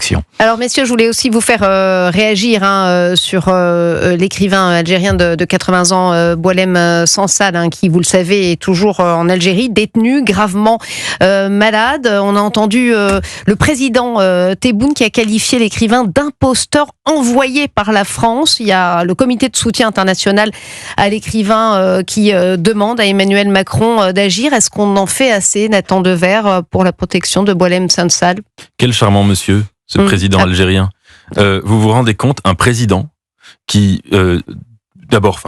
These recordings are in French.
protection. Alors messieurs, je voulais aussi vous faire réagir sur l'écrivain algérien de 80 ans, Boualem Sansal, qui, vous le savez, est toujours en Algérie, détenu, gravement malade. On a entendu le président Tebboune qui a qualifié l'écrivain d'imposteur envoyé par la France. Il y a le comité de soutien international à l'écrivain qui demande à Emmanuel Macron d'agir. Est-ce qu'on en fait assez, Nathan Dever, pour la protection de Boualem Sansal ? Quel charmant monsieur, ce président algérien. Vous vous rendez compte, un président qui,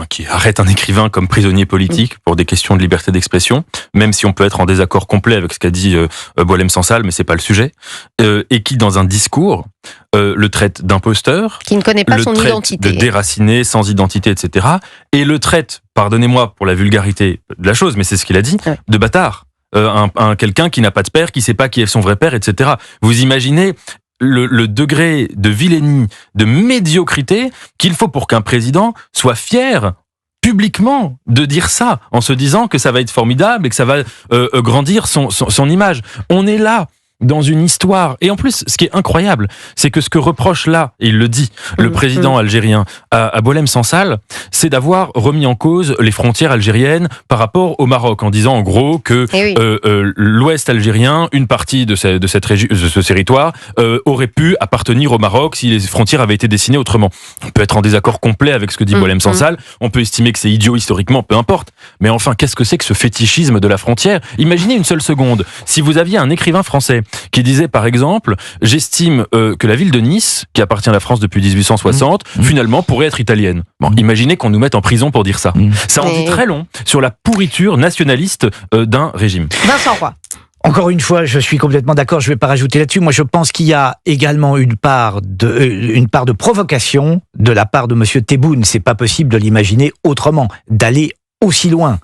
qui arrête un écrivain comme prisonnier politique pour des questions de liberté d'expression, même si on peut être en désaccord complet avec ce qu'a dit Boualem Sansal, mais c'est pas le sujet, et qui, dans un discours, le traite d'imposteur, qui ne connaît pas son identité, de déraciné, sans identité, etc., et le traite, pardonnez-moi pour la vulgarité de la chose, mais c'est ce qu'il a dit, de bâtard. Quelqu'un qui n'a pas de père, qui sait pas qui est son vrai père, etc. Vous imaginez le degré de vilainie, de médiocrité qu'il faut pour qu'un président soit fier publiquement de dire ça, en se disant que ça va être formidable et que ça va grandir son image. On est là dans une histoire. Et en plus, ce qui est incroyable, c'est que ce que reproche là, et il le dit, le président algérien à Boualem Sansal, c'est d'avoir remis en cause les frontières algériennes par rapport au Maroc, en disant en gros que l'ouest algérien, une partie de ce territoire, aurait pu appartenir au Maroc si les frontières avaient été dessinées autrement. On peut être en désaccord complet avec ce que dit Boualem Sansal, on peut estimer que c'est idiot historiquement, peu importe. Mais enfin, qu'est-ce que c'est que ce fétichisme de la frontière ? Imaginez une seule seconde, si vous aviez un écrivain français qui disait par exemple, j'estime que la ville de Nice, qui appartient à la France depuis 1860, finalement pourrait être italienne. Bon, imaginez qu'on nous mette en prison pour dire ça. Ça en dit très long sur la pourriture nationaliste d'un régime. Vincent Roy. Encore une fois, je suis complètement d'accord, je ne vais pas rajouter là-dessus. Moi, je pense qu'il y a également une part de provocation de la part de M. Tebboune. C'est pas possible de l'imaginer autrement, d'aller aussi loin.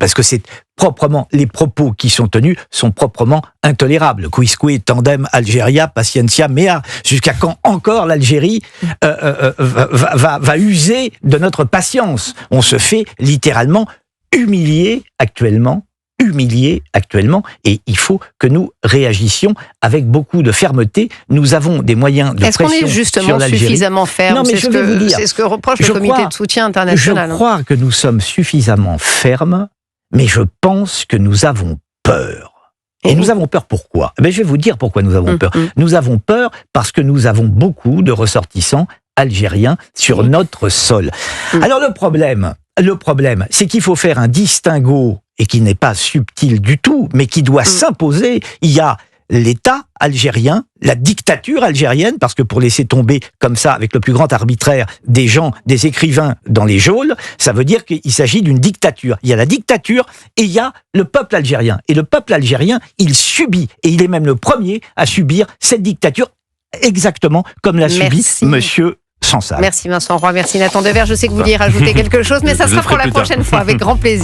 Parce que c'est proprement, les propos qui sont tenus sont proprement intolérables. Quisque tandem Algeria, patientia mea. Jusqu'à quand encore l'Algérie va user de notre patience ? On se fait littéralement humilier actuellement, et il faut que nous réagissions avec beaucoup de fermeté. Nous avons des moyens de pression sur l'Algérie. Est-ce qu'on est justement suffisamment ferme ? Non, mais c'est ce que reproche le comité de soutien international. Je crois que nous sommes suffisamment fermes, mais je pense que nous avons peur. Et nous avons peur pourquoi ? Je vais vous dire pourquoi nous avons peur. Nous avons peur parce que nous avons beaucoup de ressortissants algériens sur notre sol. Alors le problème, c'est qu'il faut faire un distinguo, et qui n'est pas subtil du tout, mais qui doit s'imposer. Il y a l'État algérien, la dictature algérienne, parce que pour laisser tomber comme ça, avec le plus grand arbitraire, des gens, des écrivains dans les geôles, ça veut dire qu'il s'agit d'une dictature. Il y a la dictature et il y a le peuple algérien. Et le peuple algérien, il subit, et il est même le premier à subir cette dictature, exactement comme l'a subi monsieur Sansal. Merci Vincent Roy, merci Nathan Dever. Je sais que vous vouliez rajouter quelque chose, mais ça sera pour la prochaine fois, avec grand plaisir.